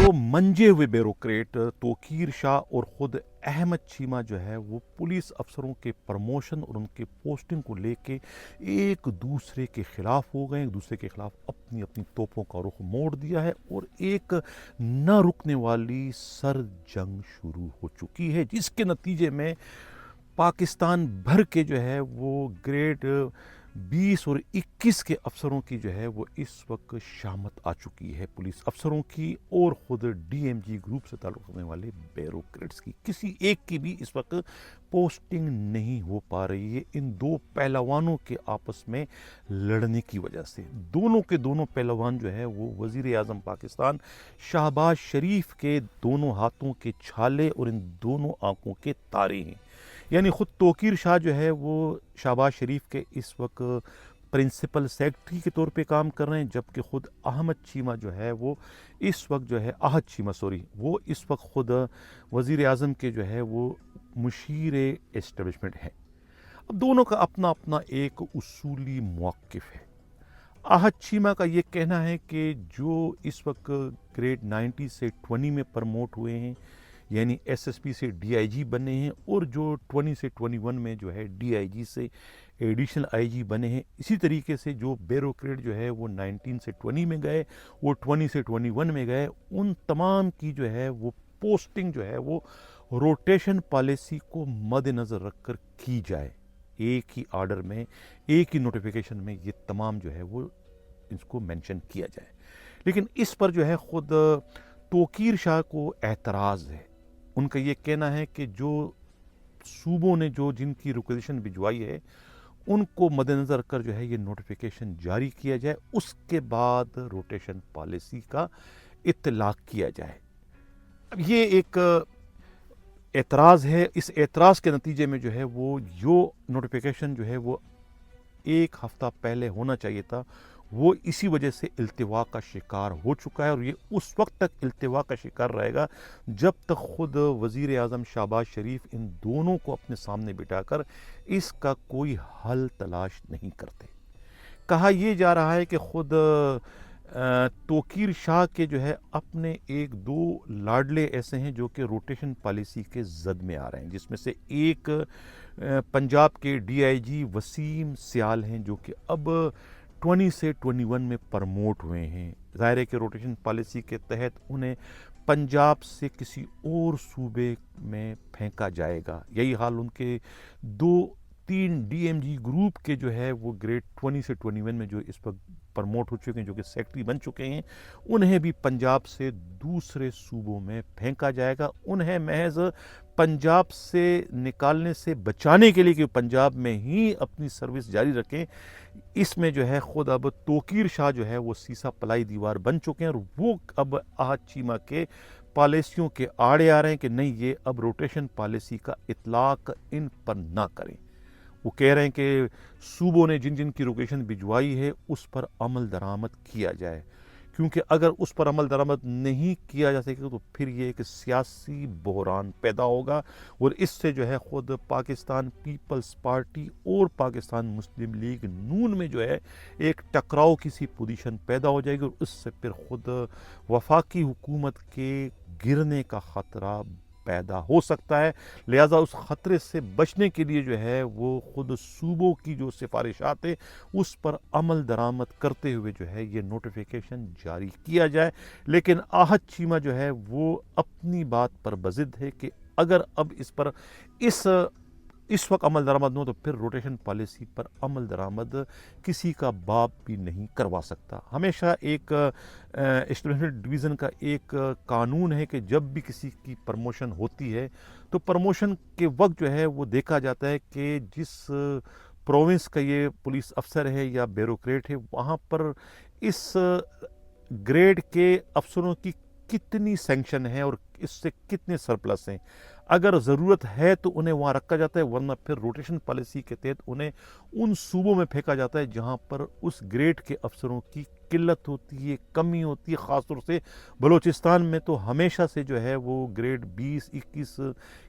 दो मंजे हुए ब्यूरोक्रेट तौकीर शाह और ख़ुद अहमद चीमा जो है वो पुलिस अफसरों के प्रमोशन और उनके पोस्टिंग को लेके एक दूसरे के ख़िलाफ़ हो गए, एक दूसरे के ख़िलाफ़ अपनी अपनी तोपों का रुख मोड़ दिया है और एक न रुकने वाली सर जंग शुरू हो चुकी है, जिसके नतीजे में पाकिस्तान भर के जो है वो ग्रेड 20 और 21 के अफसरों की जो है वो इस वक्त शामत आ चुकी है, पुलिस अफसरों की और ख़ुद डीएमजी ग्रुप से ताल्लुक़ रखने वाले ब्यूरोक्रेट्स की। किसी एक की भी इस वक्त पोस्टिंग नहीं हो पा रही है इन दो पहलवानों के आपस में लड़ने की वजह से। दोनों के दोनों पहलवान जो है वो वज़ीर आज़म पाकिस्तान शहबाज शरीफ के दोनों हाथों के छाले और इन दोनों आंखों के तारे हैं। यानी ख़ुद तौकीर शाह जो है वो शहबाज शरीफ के इस वक्त प्रिंसिपल सेक्रेटरी के तौर पे काम कर रहे हैं, जबकि ख़ुद अहमद चीमा जो है वो इस वक्त जो है आहद चीमा वो इस वक्त ख़ुद वज़ीर आज़म के जो है वो मुशीर एस्टेब्लिशमेंट है। अब दोनों का अपना अपना एक उसूली मौक़िफ़ है। आहद चीमा का ये कहना है कि जो इस वक्त ग्रेड 90 से 20 में प्रमोट हुए हैं, यानी एसएसपी से डीआईजी बने हैं, और जो 20 से 21 में जो है डीआईजी से एडिशनल आईजी बने हैं, इसी तरीके से जो ब्यूरोक्रेट जो है वो 19 से 20 में गए, वो 20 से 21 में गए, उन तमाम की जो है वो पोस्टिंग जो है वो रोटेशन पॉलिसी को मद्देनज़र रखकर की जाए। एक ही आर्डर में, एक ही नोटिफिकेशन में ये तमाम जो है वो इसको मेंशन किया जाए। लेकिन इस पर जो है ख़ुद तौकीर शाह को एतराज़ है। उनका ये कहना है कि जो सूबों ने जो जिनकी रिक्वेजिशन भिजवाई है उनको मद्देनज़र रखकर जो है ये नोटिफिकेशन जारी किया जाए, उसके बाद रोटेशन पॉलिसी का इत्तलाक किया जाए। अब ये एक एतराज़ है। इस एतराज़ के नतीजे में जो है वो नोटिफिकेशन जो है वो एक हफ़्ता पहले होना चाहिए था, वो इसी वजह से इल्तिवा का शिकार हो चुका है, और ये उस वक्त तक इल्तिवा का शिकार रहेगा जब तक ख़ुद वज़ीर आज़म शहबाज शरीफ इन दोनों को अपने सामने बिठाकर इसका कोई हल तलाश नहीं करते। कहा यह जा रहा है कि ख़ुद तौकीर शाह के जो है अपने एक दो लाडले ऐसे हैं जो कि रोटेशन पॉलिसी के ज़द में आ रहे हैं, जिसमें से एक पंजाब के डीआईजी वसीम सियाल हैं जो कि अब 20 से 21 में प्रमोट हुए हैं। ज़ाहिर है कि रोटेशन पॉलिसी के तहत उन्हें पंजाब से किसी और सूबे में फेंका जाएगा। यही हाल उनके 2-3 डीएमजी ग्रुप के जो है वो ग्रेड 20 से 21 में जो इस वक्त प्रमोट हो चुके हैं, जो कि सेक्रेटरी बन चुके हैं, उन्हें भी पंजाब से दूसरे सूबों में फेंका जाएगा। उन्हें महज पंजाब से निकालने से बचाने के लिए कि पंजाब में ही अपनी सर्विस जारी रखें, इसमें जो है ख़ुद अब तौकीर शाह जो है वो सीसा पलाई दीवार बन चुके हैं, और वो अब आहद चीमा के पॉलिसियों के आड़े आ रहे हैं कि नहीं, ये अब रोटेशन पॉलिसी का इतलाक इन पर ना करें। वो कह रहे हैं कि सूबों ने जिन जिन की रोकेशन भिजवाई है उस पर अमल दरामद किया जाए, क्योंकि अगर उस पर अमल दरामद नहीं किया जा सकेगा तो फिर ये एक सियासी बहरान पैदा होगा, और इससे जो है ख़ुद पाकिस्तान पीपल्स पार्टी और पाकिस्तान मुस्लिम लीग नून में जो है एक टकराव की सी पोजीशन पैदा हो जाएगी, और उससे फिर ख़ुद वफाकी हुकूमत के गिरने का ख़तरा पैदा हो सकता है। लिहाजा उस ख़तरे से बचने के लिए जो है वो ख़ुद सूबों की जो सिफारिशात है उस पर अमल दरामद करते हुए जो है ये नोटिफिकेशन जारी किया जाए। लेकिन आहद चीमा जो है वो अपनी बात पर बज़िद है कि अगर अब इस पर इस वक्त अमल दरामद न हो तो फिर रोटेशन पॉलिसी पर अमल दरामद किसी का बाप भी नहीं करवा सकता। हमेशा एक एस्टेब्लिशमेंट डिवीज़न का एक कानून है कि जब भी किसी की प्रमोशन होती है तो प्रमोशन के वक्त जो है वो देखा जाता है कि जिस प्रोविंस का ये पुलिस अफसर है या ब्यूरोक्रेट है, वहाँ पर इस ग्रेड के अफसरों की कितनी सैंक्शन है और इससे कितने सरप्लस हैं। अगर ज़रूरत है तो उन्हें वहाँ रखा जाता है, वरना फिर रोटेशन पॉलिसी के तहत उन्हें उन सूबों में फेंका जाता है जहाँ पर उस ग्रेड के अफसरों की किल्लत होती है, कमी होती है। ख़ास तौर से बलूचिस्तान में तो हमेशा से जो है वो ग्रेड 20-21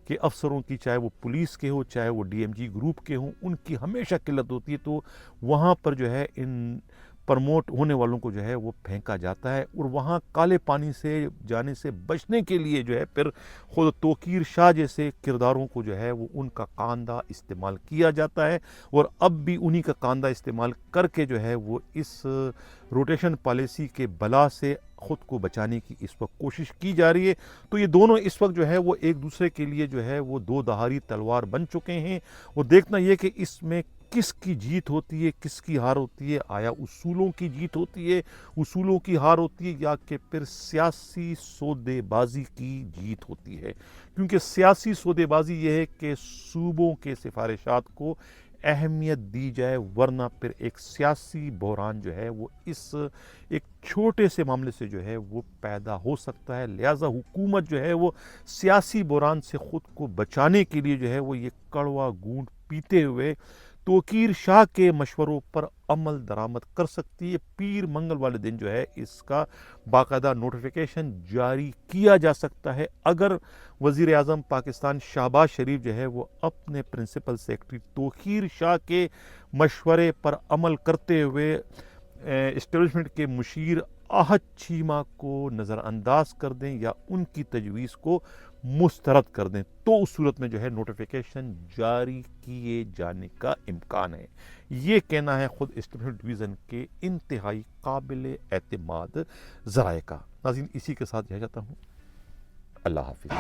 के अफसरों की, चाहे वो पुलिस के हो चाहे वो डीएमजी ग्रुप के हों, उनकी हमेशा किल्लत होती है। तो वहाँ पर जो है इन پرموٹ ہونے والوں کو جو ہے وہ پھینکا جاتا ہے، اور وہاں کالے پانی سے جانے سے بچنے کے لیے جو ہے پھر خود توقیر شاہ جیسے کرداروں کو جو ہے وہ ان کا کاندھا استعمال کیا جاتا ہے، اور اب بھی انہی کا کاندھا استعمال کر کے جو ہے وہ اس روٹیشن پالیسی کے بلا سے خود کو بچانے کی اس وقت کوشش کی جا رہی ہے۔ تو یہ دونوں اس وقت جو ہے وہ ایک دوسرے کے لیے جو ہے وہ دو دھاری تلوار بن چکے ہیں، اور دیکھنا یہ کہ اس میں کس کی جیت ہوتی ہے، کس کی ہار ہوتی ہے۔ آیا اصولوں کی جیت ہوتی ہے، اصولوں کی ہار ہوتی ہے، یا کہ پھر سیاسی سودے بازی کی جیت ہوتی ہے؟ کیونکہ سیاسی سودے بازی یہ ہے کہ صوبوں کے سفارشات کو اہمیت دی جائے، ورنہ پھر ایک سیاسی بحران جو ہے وہ اس ایک چھوٹے سے معاملے سے جو ہے وہ پیدا ہو سکتا ہے۔ لہٰذا حکومت جو ہے وہ سیاسی بحران سے خود کو بچانے کے لیے جو ہے وہ یہ کڑوا گھونٹ پیتے ہوئے توقیر شاہ کے مشوروں پر عمل درآمد کر سکتی ہے۔ پیر منگل والے دن جو ہے اس کا باقاعدہ نوٹیفیکیشن جاری کیا جا سکتا ہے، اگر وزیر اعظم پاکستان شہباز شریف جو ہے وہ اپنے پرنسپل سیکرٹری توقیر شاہ کے مشورے پر عمل کرتے ہوئے اسٹیبلشمنٹ کے مشیر احد چیمہ کو نظر انداز کر دیں یا ان کی تجویز کو مسترد کر دیں، تو اس صورت میں جو ہے نوٹیفیکیشن جاری کیے جانے کا امکان ہے۔ یہ کہنا ہے خود اسٹیبلشمنٹ ڈویژن کے انتہائی قابل اعتماد ذرائع کا۔ ناظرین، اسی کے ساتھ جا جاتا ہوں۔ اللہ حافظ۔